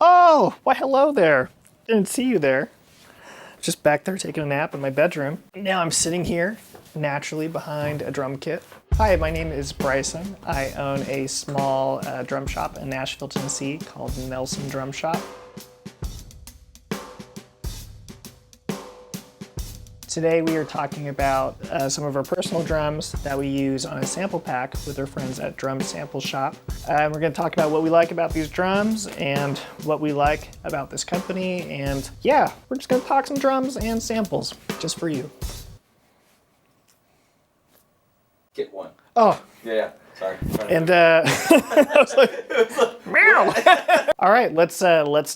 Oh, why hello there. Didn't see you there. Just back there taking a nap in my bedroom. Now I'm sitting here, naturally behind a drum kit. Hi, my name is Bryson. I own a small drum shop in Nashville, Tennessee called Nelson Drum Shop. Today we are talking about some of our personal drums that we use on a sample pack with our friends at Drum Sample Shop. We're going to talk about what we like about these drums and what we like about this company, and yeah, we're just going to talk some drums and samples just for you. Get one. Oh. Yeah. Sorry. And I was like, meow. All right, let's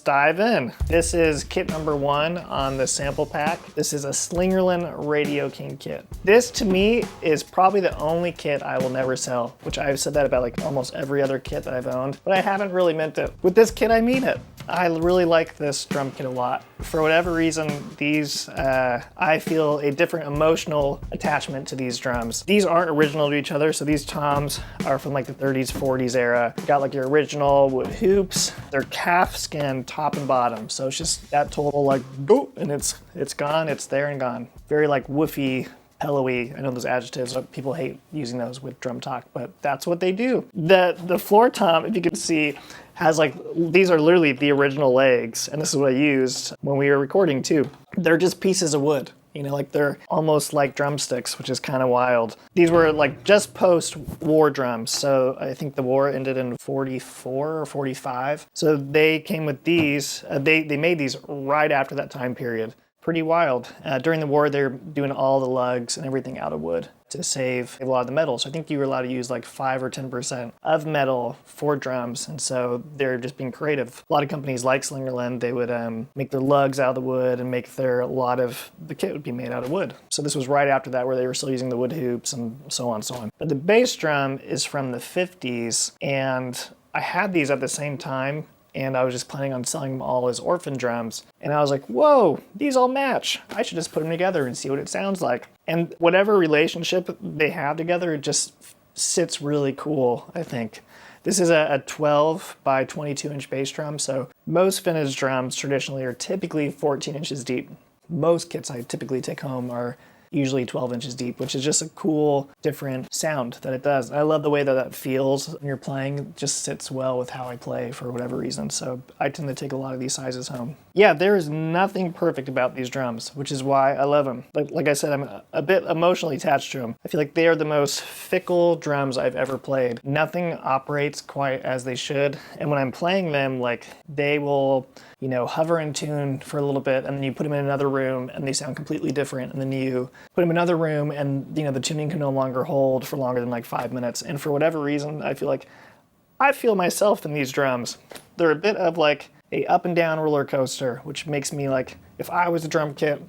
dive in. This is kit number 1 on the sample pack. This is a Slingerland Radio King kit. This to me is probably the only kit I will never sell, which I've said that about like almost every other kit that I've owned, but I haven't really meant it. With this kit, I mean it. I really like this drum kit a lot. For whatever reason, these, I feel a different emotional attachment to these drums. These aren't original to each other, so these toms are from like the 30s, 40s era. You got like your original wood hoops. They're calf skin top and bottom, so it's just that total like boop, and it's gone, it's there and gone. Very like woofy, pillowy. I know those adjectives, people hate using those with drum talk, but that's what they do. The floor tom, if you can see, has like, these are literally the original legs, and this is what I used when we were recording too. They're just pieces of wood, you know, like they're almost like drumsticks, which is kind of wild. These were like just post-war drums, so I think the war ended in 44 or 45. So they came with these, they made these right after that time period. Pretty wild. During the war, they're doing all the lugs and everything out of wood to save a lot of the metal. So I think you were allowed to use like 5 or 10% of metal for drums, and so they're just being creative. A lot of companies like Slingerland, they would make their lugs out of the wood and make a lot of the kit would be made out of wood. So this was right after that, where they were still using the wood hoops and so on and so on. But the bass drum is from the 50s, and I had these at the same time, and I was just planning on selling them all as orphan drums. And I was like, whoa, these all match. I should just put them together and see what it sounds like. And whatever relationship they have together, it just sits really cool, I think. This is a 12 by 22 inch bass drum, so most vintage drums traditionally are typically 14 inches deep. Most kits I typically take home are usually 12 inches deep, which is just a cool, different sound that it does. I love the way that feels when you're playing. It just sits well with how I play for whatever reason, so I tend to take a lot of these sizes home. Yeah, there is nothing perfect about these drums, which is why I love them. Like I said, I'm a bit emotionally attached to them. I feel like they are the most fickle drums I've ever played. Nothing operates quite as they should, and when I'm playing them, like, they will, you know, hover in tune for a little bit, and then you put them in another room and they sound completely different, and then you put them in another room and, you know, the tuning can no longer hold for longer than like 5 minutes. And for whatever reason, I feel myself in these drums. They're a bit of like a up and down roller coaster, which makes me like, if I was a drum kit,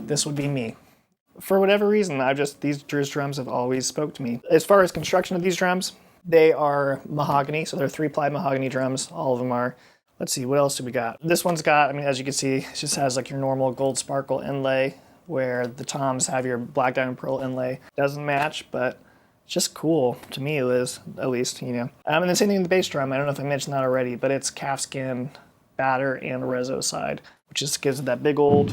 this would be me. For whatever reason, these drums have always spoke to me. As far as construction of these drums, they are mahogany, so they're 3-ply mahogany drums. All of them are. Let's see, what else do we got? This one's got, I mean, as you can see, it just has like your normal gold sparkle inlay, where the toms have your black diamond pearl inlay. Doesn't match, but it's just cool to me, it is, at least, you know. And the same thing with the bass drum. I don't know if I mentioned that already, but it's calfskin batter and reso side, which just gives it that big old,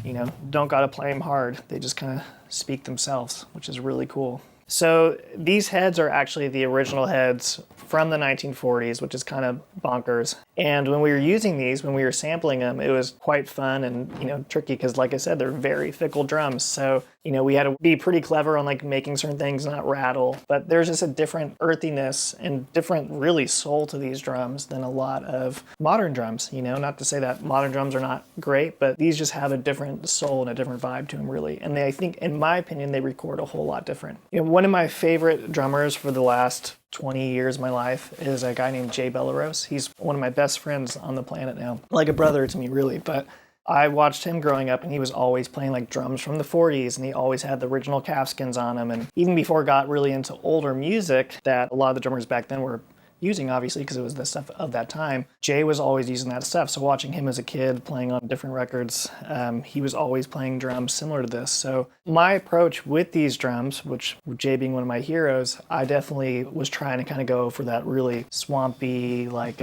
you know, don't gotta play them hard. They just kind of speak themselves, which is really cool. So these heads are actually the original heads from the 1940s, which is kind of bonkers. And when we were using these, when we were sampling them, it was quite fun and, you know, tricky because, like I said, they're very fickle drums. So, you know, we had to be pretty clever on like making certain things not rattle. But there's just a different earthiness and different really soul to these drums than a lot of modern drums, you know. Not to say that modern drums are not great, but these just have a different soul and a different vibe to them, really. And I think, in my opinion, they record a whole lot different. You know, one of my favorite drummers for the last 20 years of my life is a guy named Jay Bellerose. He's one of my best friends on the planet now. Like a brother to me, really. But I watched him growing up, and he was always playing like drums from the 40s, and he always had the original calfskins on him. And even before I got really into older music, that a lot of the drummers back then were using, obviously, because it was the stuff of that time. Jay was always using that stuff. So watching him as a kid playing on different records, he was always playing drums similar to this. So my approach with these drums, which Jay being one of my heroes, I definitely was trying to kind of go for that really swampy, like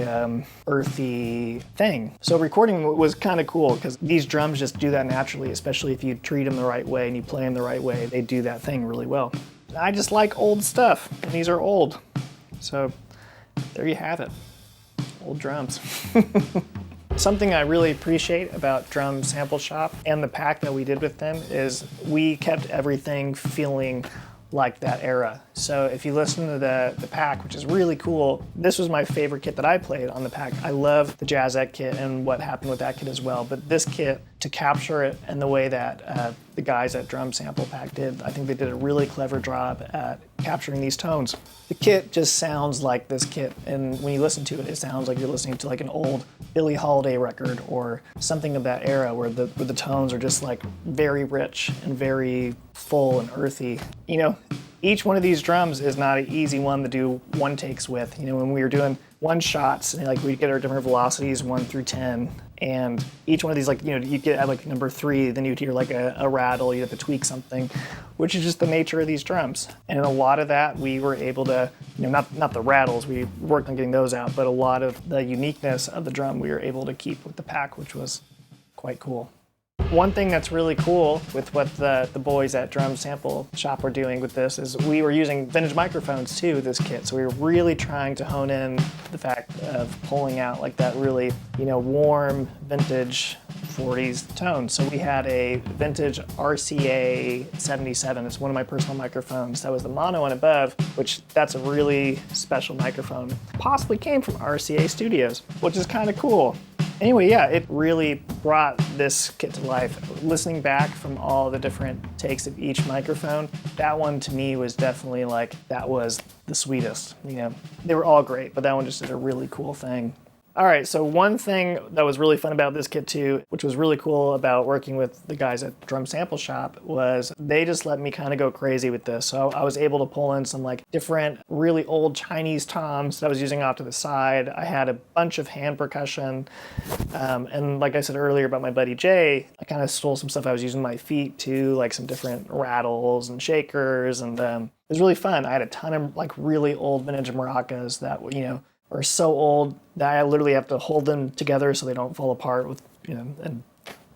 earthy thing. So recording was kind of cool because these drums just do that naturally, especially if you treat them the right way and you play them the right way. They do that thing really well. I just like old stuff, and these are old. So there you have it, old drums. Something I really appreciate about Drum Sample Shop and the pack that we did with them is we kept everything feeling like that era. So if you listen to the pack, which is really cool, this was my favorite kit that I played on the pack. I love the Jazzette kit and what happened with that kit as well, but this kit, to capture it in the way that the guys at Drum Sample Pack did, I think they did a really clever job at capturing these tones. The kit just sounds like this kit, and when you listen to it, it sounds like you're listening to like an old Billie Holiday record or something of that era where the tones are just like very rich and very full and earthy. You know, each one of these drums is not an easy one to do one takes with. You know, when we were doing one shots, and like we'd get our different velocities 1 through 10, and each one of these, like, you know, you get at like number 3, then you'd hear like a rattle, you have to tweak something, which is just the nature of these drums. And a lot of that we were able to, you know, not the rattles, we worked on getting those out, but a lot of the uniqueness of the drum we were able to keep with the pack, which was quite cool. One thing that's really cool with what the boys at Drum Sample Shop were doing with this is we were using vintage microphones too with this kit. So we were really trying to hone in the fact of pulling out like that really, you know, warm vintage 40s tone. So we had a vintage RCA 77. It's one of my personal microphones. That was the mono and above, which that's a really special microphone. Possibly came from RCA Studios, which is kind of cool. Anyway, yeah, it really brought this kit to life. Listening back from all the different takes of each microphone, that one to me was definitely like, that was the sweetest. You know, they were all great, but that one just did a really cool thing. All right, so one thing that was really fun about this kit too, which was really cool about working with the guys at Drum Sample Shop, was they just let me kind of go crazy with this. So I was able to pull in some like different really old Chinese toms that I was using off to the side. I had a bunch of hand percussion. And like I said earlier about my buddy Jay, I kind of stole some stuff I was using my feet too, like some different rattles and shakers. And it was really fun. I had a ton of like really old vintage maracas that, you know, are so old that I literally have to hold them together so they don't fall apart with, you know, and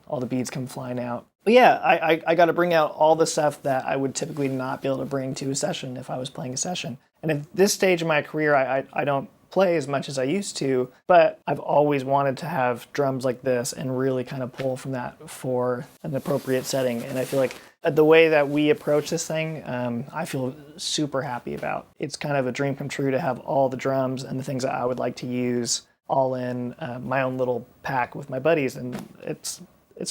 all the beads come flying out. But yeah, I got to bring out all the stuff that I would typically not be able to bring to a session if I was playing a session. And at this stage of my career, I don't play as much as I used to, but I've always wanted to have drums like this and really kind of pull from that for an appropriate setting. And I feel like the way that we approach this thing, I feel super happy about. It's kind of a dream come true to have all the drums and the things that I would like to use all in my own little pack with my buddies, and it's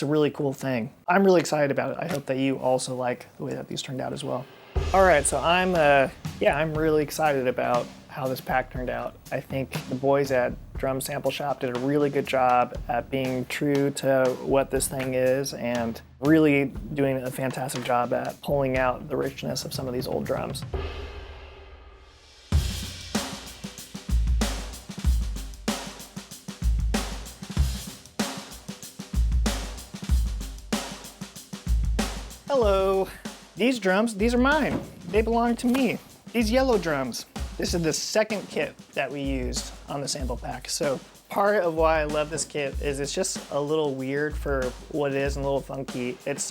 a really cool thing. I'm really excited about it. I hope that you also like the way that these turned out as well. All right, so I'm really excited about how this pack turned out. I think the boys at Drum Sample Shop did a really good job at being true to what this thing is and really doing a fantastic job at pulling out the richness of some of these old drums. Hello. These drums, these are mine. They belong to me. These yellow drums. This is the second kit that we used on the sample pack. So part of why I love this kit is it's just a little weird for what it is and a little funky. It's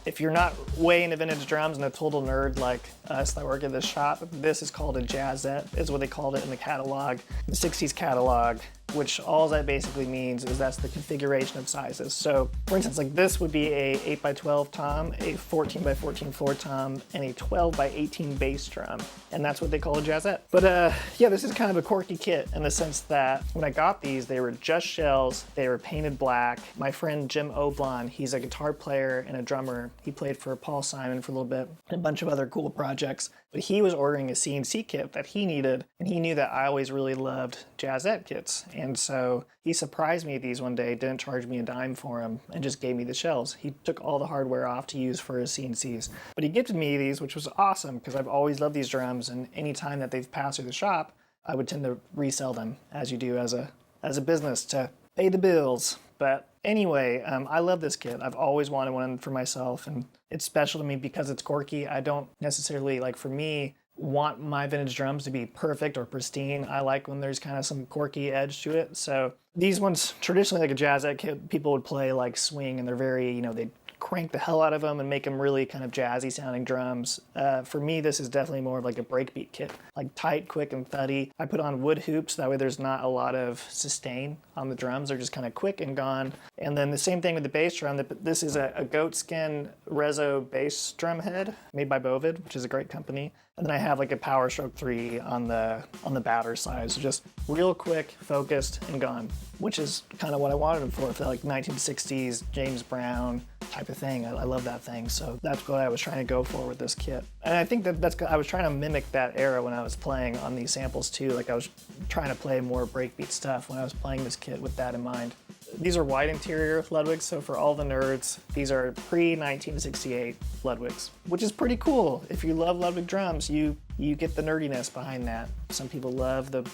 if you're not way into vintage drums and a total nerd like us that work at this shop, this is called a Jazzette, is what they called it in the catalog, the 60s catalog, which all that basically means is that's the configuration of sizes. So for instance, like this would be a 8x12 tom, a 14x14 floor tom, and a 12x18 bass drum. And that's what they call a Jazzette. But yeah, this is kind of a quirky kit in the sense that when I got these, they were just shells, they were painted black. My friend Jim Oblon, he's a guitar player and a drummer. He played for Paul Simon for a little bit and a bunch of other cool projects. But he was ordering a CNC kit that he needed, and he knew that I always really loved Jazzette kits. And so he surprised me with these one day, didn't charge me a dime for them, and just gave me the shells. He took all the hardware off to use for his CNCs. But he gifted me these, which was awesome, because I've always loved these drums, and any time that they've passed through the shop, I would tend to resell them, as you do as a business to pay the bills. But anyway, I love this kit. I've always wanted one for myself, and it's special to me because it's quirky. I don't necessarily, like for me, want my vintage drums to be perfect or pristine. I like when there's kind of some quirky edge to it. So these ones, traditionally like a Jazzette kit, people would play like swing, and they're very, they'd crank the hell out of them and make them really kind of jazzy sounding drums. For me, this is definitely more of like a breakbeat kit, like tight, quick, and thuddy. I put on wood hoops, that way there's not a lot of sustain on the drums. They're just kind of quick and gone. And then the same thing with the bass drum. This is a goatskin Rezo bass drum head made by Bovid, which is a great company. And then I have like a Power Stroke 3 on the batter side. So just real quick, focused, and gone, which is kind of what I wanted them for like 1960s James Brown type of thing. I love that thing. So that's what I was trying to go for with this kit. And I think I was trying to mimic that era when I was playing on these samples too. Like I was trying to play more breakbeat stuff when I was playing this kit with that in mind. These are wide interior Ludwigs, so for all the nerds, these are pre-1968 Ludwigs, which is pretty cool. If you love Ludwig drums, you get the nerdiness behind that. Some people love the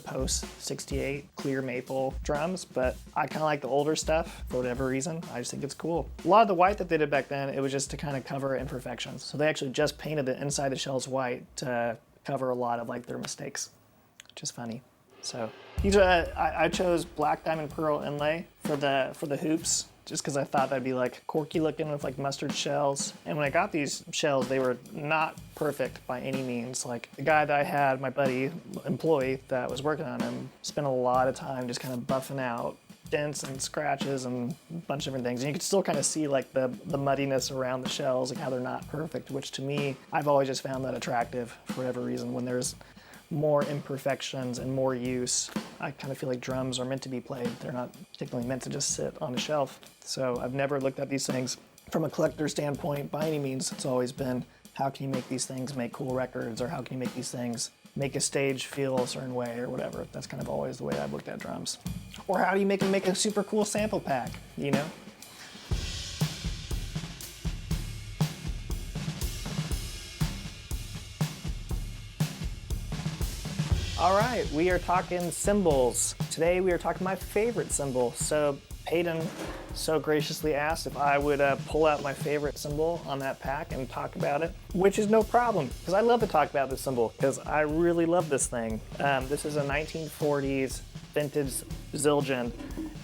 post-68 clear maple drums, but I kind of like the older stuff for whatever reason. I just think it's cool. A lot of the white that they did back then, it was just to kind of cover imperfections. So they actually just painted the inside of the shells white to cover a lot of like their mistakes, which is funny. So these are I chose black diamond pearl inlay for the hoops, just because I thought that'd be like quirky looking with like mustard shells. And when I got these shells, they were not perfect by any means. Like the guy that I had, my buddy, employee that was working on them, spent a lot of time just kind of buffing out dents and scratches and a bunch of different things. And you can still kind of see like the muddiness around the shells, like how they're not perfect, which to me, I've always just found that attractive for whatever reason. When there's more imperfections and more use, I kind of feel like drums are meant to be played. They're not particularly meant to just sit on a shelf. So I've never looked at these things from a collector standpoint by any means. It's always been, how can you make these things make cool records, or how can you make these things make a stage feel a certain way or whatever. That's kind of always the way I've looked at drums. Or how do you make them make a super cool sample pack, All right, we are talking cymbals. Today we are talking my favorite cymbal. So Peyton so graciously asked if I would pull out my favorite cymbal on that pack and talk about it, which is no problem, because I love to talk about this cymbal, because I really love this thing. This is a 1940s vintage Zildjian.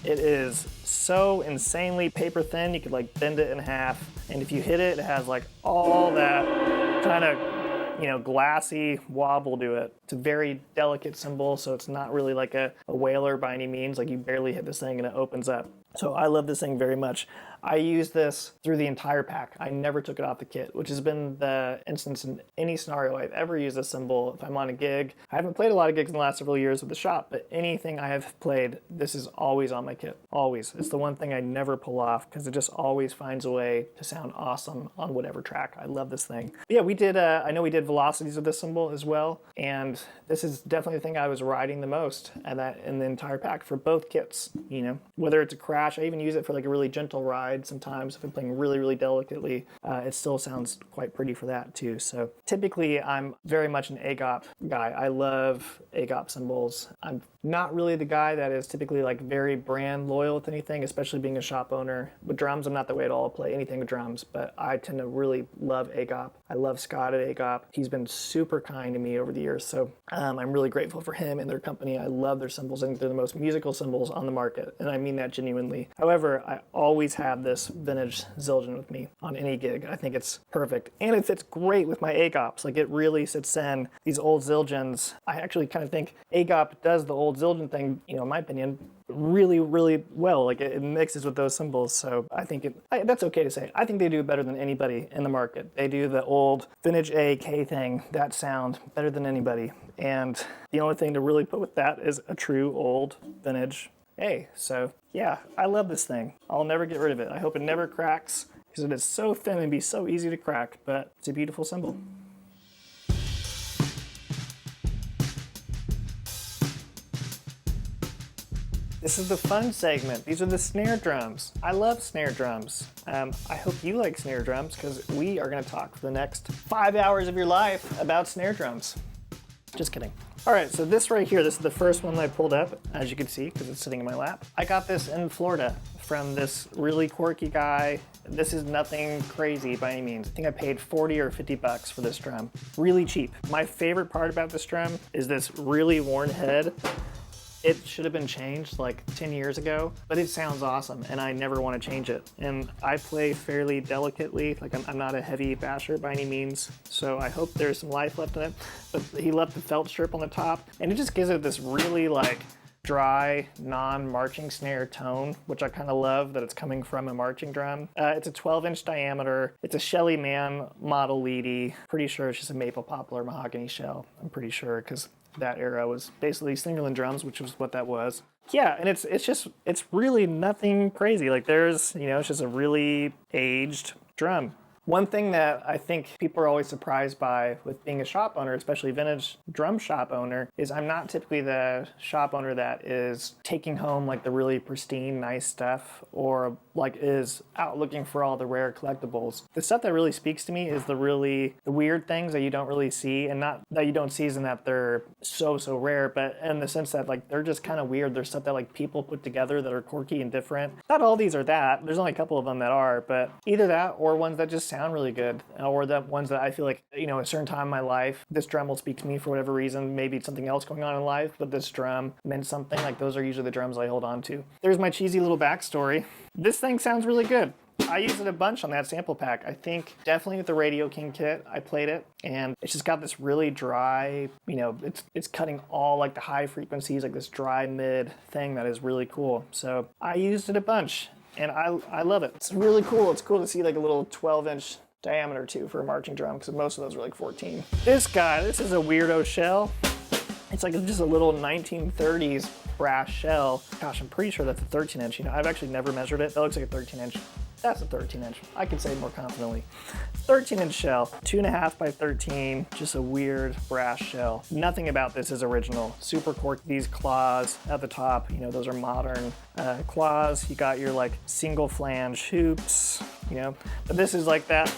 It is so insanely paper thin, you could like bend it in half, and if you hit it, it has like all that kind of glassy wobble to it. It's a very delicate cymbal, so it's not really like a whaler by any means. Like you barely hit this thing and it opens up. So I love this thing very much. I use this through the entire pack. I never took it off the kit, which has been the instance in any scenario I've ever used this cymbal. If I'm on a gig, I haven't played a lot of gigs in the last several years with the shop, but anything I have played, this is always on my kit. Always. It's the one thing I never pull off, because it just always finds a way to sound awesome on whatever track. I love this thing. But yeah, we did, I know we did velocities with this cymbal as well, and this is definitely the thing I was riding the most in the entire pack for both kits. Whether it's a crash, I even use it for like a really gentle ride sometimes. If I'm playing really, really delicately, it still sounds quite pretty for that too. So typically I'm very much an AGOP guy. I love AGOP cymbals. I'm not really the guy that is typically like very brand loyal to anything, especially being a shop owner. With drums, I'm not the way at all. I play anything with drums, but I tend to really love AGOP. I love Scott at AGOP. He's been super kind to me over the years, so I'm really grateful for him and their company. I love their cymbals. I think they're the most musical cymbals on the market, and I mean that genuinely. However, I always have this vintage Zildjian with me on any gig. I think it's perfect, and it fits great with my AGOPs. Like it really sits in these old Zildjians. I actually kind of think AGOP does the old Zildjian thing, in my opinion, really, really well. Like it mixes with those cymbals, so I think that's okay to say. I think they do better than anybody in the market. They do the old vintage A-K thing, that sound, better than anybody. And the only thing to really put with that is a true old vintage A. So yeah, I love this thing. I'll never get rid of it. I hope it never cracks, because it is so thin and be so easy to crack, but it's a beautiful cymbal. This is the fun segment. These are the snare drums. I love snare drums. I hope you like snare drums, because we are going to talk for the next 5 hours of your life about snare drums. Just kidding. All right, so this right here, this is the first one I pulled up, as you can see, because it's sitting in my lap. I got this in Florida from this really quirky guy. This is nothing crazy by any means. I think I paid 40 or 50 bucks for this drum. Really cheap. My favorite part about this drum is this really worn head. It should have been changed like 10 years ago, but it sounds awesome and I never want to change it. And I play fairly delicately, like I'm not a heavy basher by any means, so I hope there's some life left in it. But he left the felt strip on the top and it just gives it this really like dry, non-marching snare tone, which I kind of love that it's coming from a marching drum. It's a 12-inch diameter. It's a Shelly Man model leady. Pretty sure it's just a maple poplar mahogany shell. I'm pretty sure because that era was basically Slingerland drums, which was what that was. Yeah, and it's really nothing crazy. Like there's, it's just a really aged drum. One thing that I think people are always surprised by with being a shop owner, especially vintage drum shop owner, is I'm not typically the shop owner that is taking home like the really pristine, nice stuff, or like is out looking for all the rare collectibles. The stuff that really speaks to me is the weird things that you don't really see, and not that you don't see as in that they're so rare, but in the sense that like they're just kind of weird. There's stuff that like people put together that are quirky and different. Not all these are that. There's only a couple of them that are, but either that or ones that just sound really good, or the ones that I feel like, a certain time in my life, this drum will speak to me for whatever reason. Maybe it's something else going on in life, but this drum meant something. Like those are usually the drums I hold on to. There's my cheesy little backstory. This thing sounds really good. I used it a bunch on that sample pack. I think definitely with the Radio King kit, I played it, and it's just got this really dry, it's cutting all like the high frequencies, like this dry mid thing that is really cool. So I used it a bunch. And I love it. It's really cool. It's cool to see like a little 12-inch diameter too for a marching drum, because most of those are like 14. This is a weirdo shell. It's like just a little 1930s brass shell. Gosh, I'm pretty sure that's a 13-inch. I've actually never measured it. That looks like a 13-inch. That's a 13-inch. I can say more confidently. 13-inch shell, 2.5 by 13, just a weird brass shell. Nothing about this is original. Super quirky. These claws at the top, those are modern claws. You got your like single flange hoops, but this is like that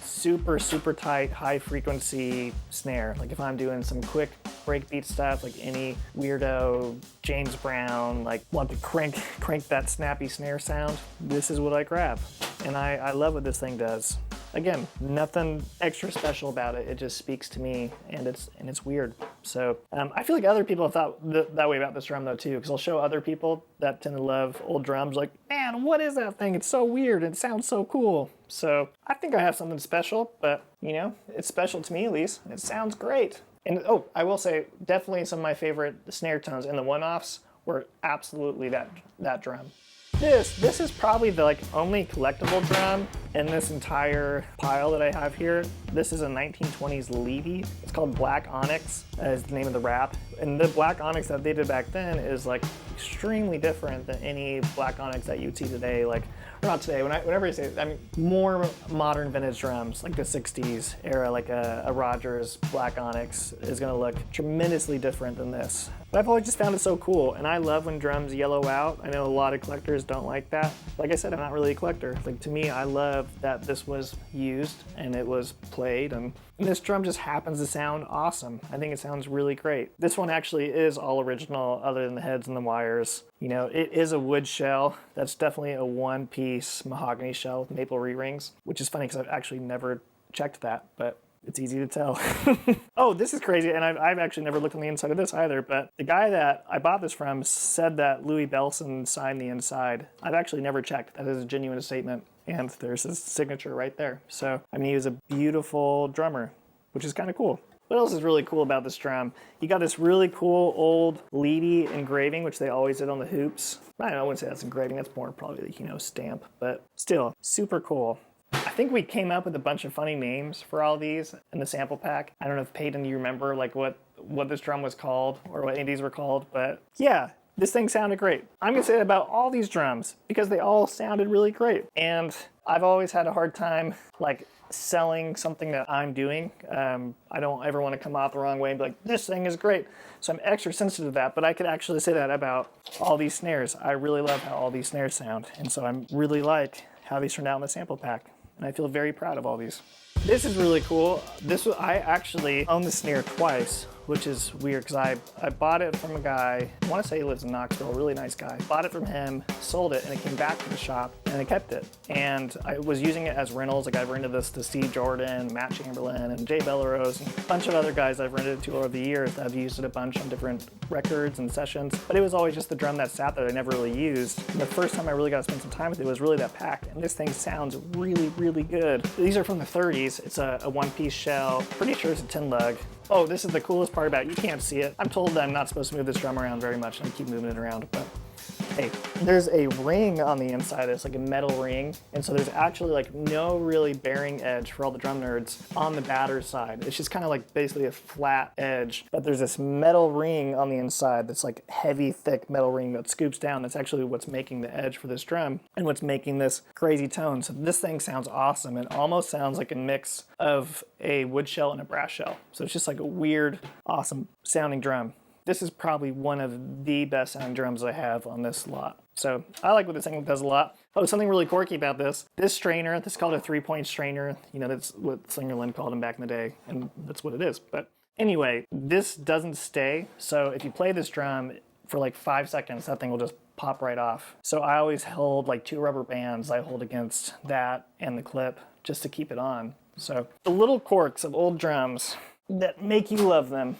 super tight, high frequency snare. Like if I'm doing some quick breakbeat stuff, like any weirdo James Brown, like want to crank that snappy snare sound, this is what I grab. And I love what this thing does. Again, nothing extra special about it. It just speaks to me, and it's weird. So I feel like other people have thought that way about this drum though too, because I'll show other people that tend to love old drums, like, man, what is that thing? It's so weird. It sounds so cool. So I think I have something special, but it's special to me at least. It sounds great. And I will say, definitely some of my favorite snare tones in the one-offs were absolutely that drum. This is probably the only collectible drum in this entire pile that I have here. This is a 1920s Levy. It's called Black Onyx, is the name of the wrap. And the Black Onyx that they did back then is extremely different than any Black Onyx that you'd see today. Or not today, whenever I say, more modern vintage drums, like the 60s era, like a Rogers Black Onyx is gonna look tremendously different than this. But I've always just found it so cool, and I love when drums yellow out. I know a lot of collectors don't like that. Like I said, I'm not really a collector. To me, I love that this was used and it was played, and this drum just happens to sound awesome. I think it sounds really great. This one actually is all original other than the heads and the wires. It is a wood shell. That's definitely a one-piece mahogany shell with maple re-rings, which is funny because I've actually never checked that, but it's easy to tell. Oh, this is crazy, and I've actually never looked on the inside of this either, but the guy that I bought this from said that Louis Belson signed the inside. I've actually never checked. That is a genuine statement, and there's his signature right there. So, he was a beautiful drummer, which is kind of cool. What else is really cool about this drum? You got this really cool old leady engraving, which they always did on the hoops. I wouldn't say that's engraving, that's more probably stamp, but still, super cool. I think we came up with a bunch of funny names for all these in the sample pack. I don't know if Peyton, you remember what this drum was called or what any of these were called, but yeah, this thing sounded great. I'm gonna say that about all these drums because they all sounded really great. And I've always had a hard time selling something that I'm doing. I don't ever want to come out the wrong way and be like, this thing is great. So I'm extra sensitive to that, but I could actually say that about all these snares. I really love how all these snares sound. And so I really like how these turned out in the sample pack. And I feel very proud of all these. This is really cool. I actually own the snare twice. which is weird because I bought it from a guy, I want to say he lives in Knoxville, a really nice guy. Bought it from him, sold it, and it came back to the shop, and I kept it. And I was using it as rentals. Like I've rented this to Steve Jordan, Matt Chamberlain, and Jay Bellerose, and a bunch of other guys I've rented it to over the years. I've used it a bunch on different records and sessions, but it was always just the drum that sat there that I never really used. And the first time I really got to spend some time with it was really that pack, and this thing sounds really, really good. These are from the 30s. It's a one-piece shell. Pretty sure it's a 10 lug. Oh, this is the coolest part about it. You can't see it. I'm told that I'm not supposed to move this drum around very much, and I keep moving it around, but hey, there's a ring on the inside. It's like a metal ring, and so there's actually like no really bearing edge for all the drum nerds on the batter side. It's just kind of like basically a flat edge, but there's this metal ring on the inside that's like heavy, thick metal ring that scoops down. That's actually what's making the edge for this drum and what's making this crazy tone. So this thing sounds awesome. It almost sounds like a mix of a wood shell and a brass shell. So it's just like a weird, awesome sounding drum. This is probably one of the best sounding drums I have on this lot. So I like what this thing does a lot. Oh, something really quirky about this. This strainer, this is called a 3-point strainer. You know, that's what Slingerland called them back in the day, and that's what it is. But anyway, this doesn't stay. So if you play this drum for like 5 seconds, that thing will just pop right off. So I always hold like 2 rubber bands I hold against that and the clip just to keep it on. So the little quirks of old drums that make you love them.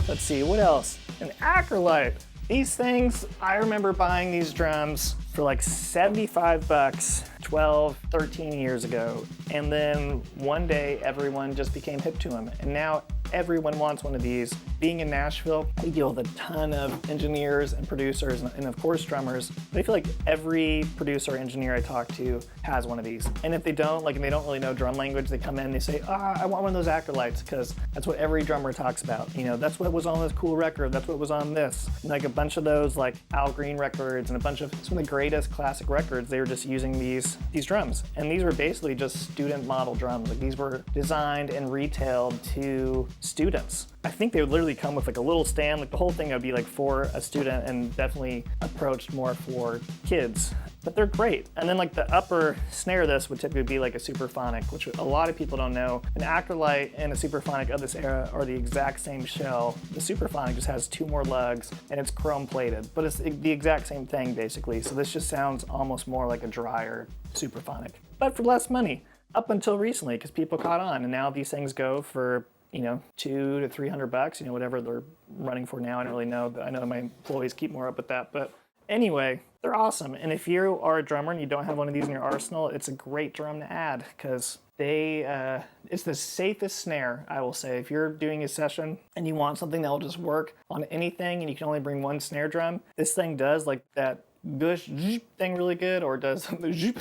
Let's see, what else? An acrylite. These things, I remember buying these drums for like 75 bucks 12, 13 years ago. And then one day everyone just became hip to them. And now everyone wants one of these. Being in Nashville, we deal with a ton of engineers and producers and of course drummers. But I feel like every producer or engineer I talk to has one of these. And if they don't, like, and they don't really know drum language, they come in and they say, I want one of those acrylites, because that's what every drummer talks about. You know, that's what was on this cool record, that's what was on this. And like a bunch of those like Al Green records and a bunch of some of the greatest classic records, they were just using these drums. And these were basically just student model drums. Like these were designed and retailed to students. I think they would literally come with like a little stand, like the whole thing would be like for a student and definitely approached more for kids. But they're great. And then like the upper snare of this would typically be like a superphonic, which a lot of people don't know. An acrylite and a superphonic of this era are the exact same shell. The superphonic just has 2 more lugs and it's chrome plated, but it's the exact same thing basically. So this just sounds almost more like a drier superphonic, but for less money up until recently, because people caught on, and now these things go for, you know, $200 to $300, you know, whatever they're running for now. I don't really know, but I know my employees keep more up with that. But anyway, they're awesome. And if you are a drummer and you don't have one of these in your arsenal, it's a great drum to add, because it's the safest snare, I will say. If you're doing a session and you want something that will just work on anything and you can only bring one snare drum, this thing does like that gush thing really good, or does the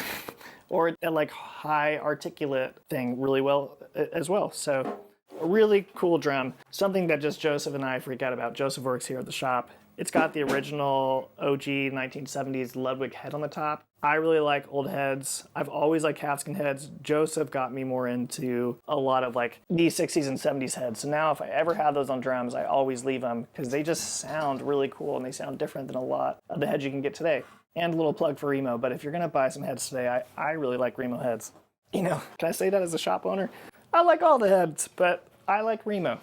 or that like high articulate thing really well as well. So a really cool drum, something that just Joseph and I freak out about. Joseph works here at the shop. It's got the original OG 1970s Ludwig head on the top. I really like old heads. I've always liked half-skin heads. Joseph got me more into a lot of like these 60s and 70s heads. So now if I ever have those on drums, I always leave them because they just sound really cool and they sound different than a lot of the heads you can get today. And a little plug for Remo, but if you're gonna buy some heads today, I really like Remo heads. You know, can I say that as a shop owner? I like all the heads, but I like Remo.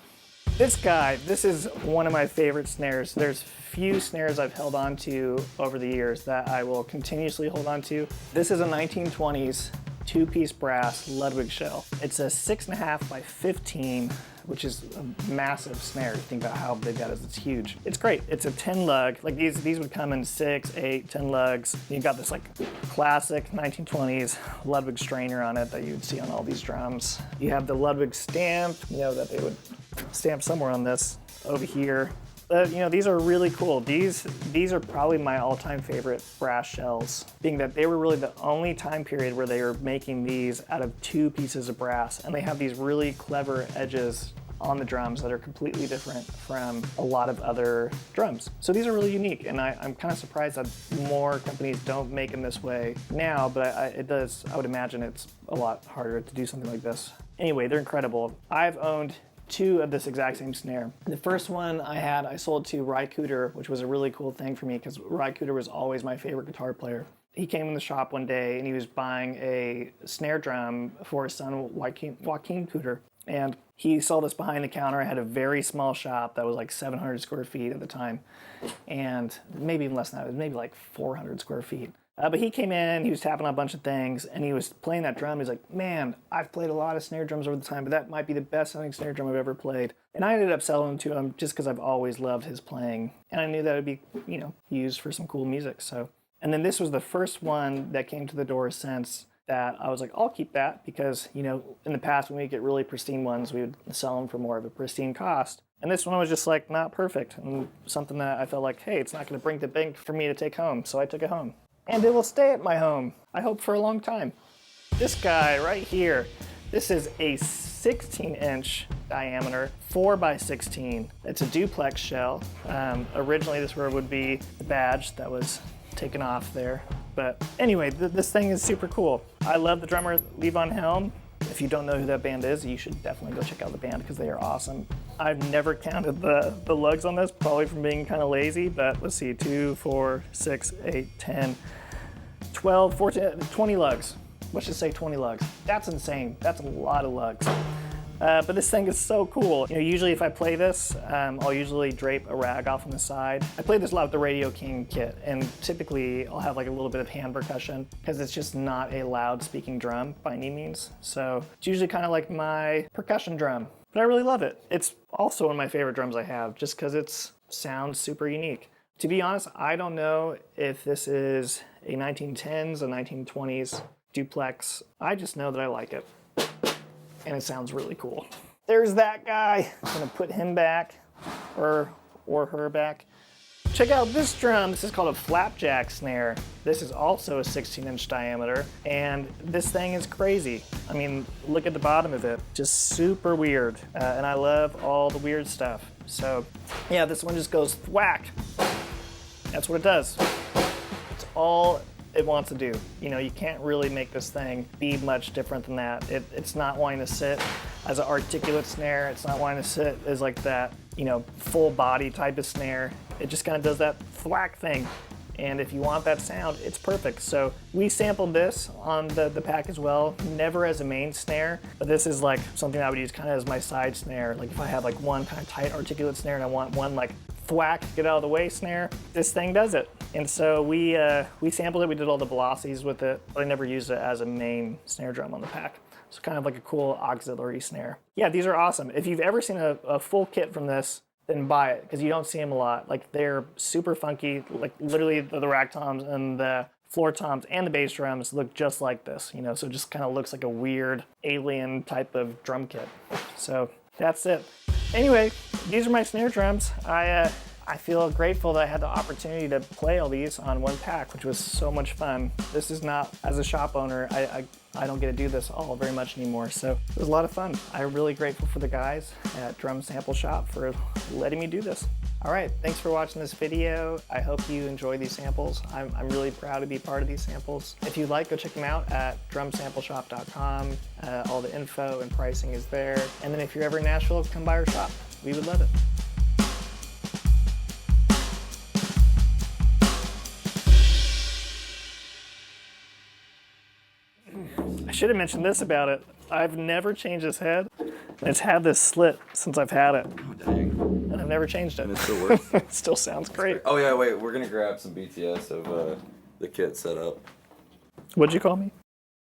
This guy, this is one of my favorite snares. There's few snares I've held on to over the years that I will continuously hold on to. This is a 1920s 2-piece brass Ludwig shell. It's a 6.5 by 15, which is a massive snare. Think about how big that is, it's huge. It's great, it's a 10 lug. Like these would come in 6, 8, 10 lugs. You got this like classic 1920s Ludwig strainer on it that you would see on all these drums. You have the Ludwig stamp, you know, that they would stamp somewhere on this over here. You know, these are really cool. These are probably my all-time favorite brass shells, being that they were really the only time period where they were making these out of 2 pieces of brass, and they have these really clever edges on the drums that are completely different from a lot of other drums. So these are really unique, and I'm kind of surprised that more companies don't make them this way now, but I would imagine it's a lot harder to do something like this. Anyway, they're incredible. I've owned 2 of this exact same snare. The first one I sold to Ry Cooder, which was a really cool thing for me because Ry Cooder was always my favorite guitar player. He came in the shop one day and he was buying a snare drum for his son, Joaquin Cooder. And he saw this behind the counter. I had a very small shop that was like 700 square feet at the time. And maybe even less than that, it was maybe like 400 square feet. But he came in, he was tapping on a bunch of things, and he was playing that drum. He's like, man, I've played a lot of snare drums over the time, but that might be the best sounding snare drum I've ever played. And I ended up selling them to him just because I've always loved his playing. And I knew that it would be, used for some cool music. So, and then this was the first one that came to the door since that I was like, I'll keep that because, in the past when we get really pristine ones, we would sell them for more of a pristine cost. And this one was just like not perfect and something that I felt like, hey, it's not going to bring the bank for me to take home. So I took it home. And it will stay at my home, I hope, for a long time. This guy right here, this is a 16-inch diameter, 4x16. It's a duplex shell. Originally, this would be the badge that was taken off there. But anyway, this thing is super cool. I love the drummer Levon Helm. If you don't know who that band is, you should definitely go check out the band because they are awesome. I've never counted the lugs on this, probably from being kind of lazy, but let's see, 2, 4, 6, 8, 10, 12, 14, 20 lugs. Let's just say 20 lugs. That's insane. That's a lot of lugs. But this thing is so cool. Usually if I play this, I'll usually drape a rag off on the side. I play this a lot with the Radio King kit, and typically I'll have like a little bit of hand percussion because it's just not a loud speaking drum by any means. So it's usually kind of like my percussion drum, but I really love it. It's also one of my favorite drums I have just because it sounds super unique. To be honest, I don't know if this is a 1910s, a 1920s duplex. I just know that I like it. And it sounds really cool. There's that guy. I'm gonna put him back, or her back. Check out this drum. This is called a flapjack snare. This is also a 16-inch diameter, and this thing is crazy. I mean, look at the bottom of it. Just super weird, and I love all the weird stuff. So, yeah, this one just goes whack. That's what it does. It's all it wants to do. You can't really make this thing be much different than that. It's not wanting to sit as an articulate snare. It's not wanting to sit as like that, full body type of snare. It just kind of does that thwack thing. And if you want that sound, it's perfect. So we sampled this on the pack as well, never as a main snare, but this is like something I would use kind of as my side snare. Like if I have like one kind of tight articulate snare and I want one like thwack, get out of the way snare, this thing does it. And so we sampled it, we did all the velocities with it, but I never used it as a main snare drum on the pack. So kind of like a cool auxiliary snare. Yeah, these are awesome. If you've ever seen a full kit from this, then buy it, because you don't see them a lot. Like they're super funky, like literally the rack toms and the floor toms and the bass drums look just like this, so it just kind of looks like a weird alien type of drum kit. So that's it. Anyway, these are my snare drums. I feel grateful that I had the opportunity to play all these on one pack, which was so much fun. This is not, as a shop owner, I don't get to do this all very much anymore, so it was a lot of fun. I'm really grateful for the guys at Drum Sample Shop for letting me do this. All right, thanks for watching this video. I hope you enjoy these samples. I'm really proud to be part of these samples. If you'd like, go check them out at drumsampleshop.com. All the info and pricing is there. And then if you're ever in Nashville, come by our shop. We would love it. I should have mentioned this about it. I've never changed this head. It's had this slit since I've had it. Oh, dang. And I've never changed it. And it still works? It still sounds great. Oh, yeah, wait. We're going to grab some BTS of the kit set up. What'd you call me?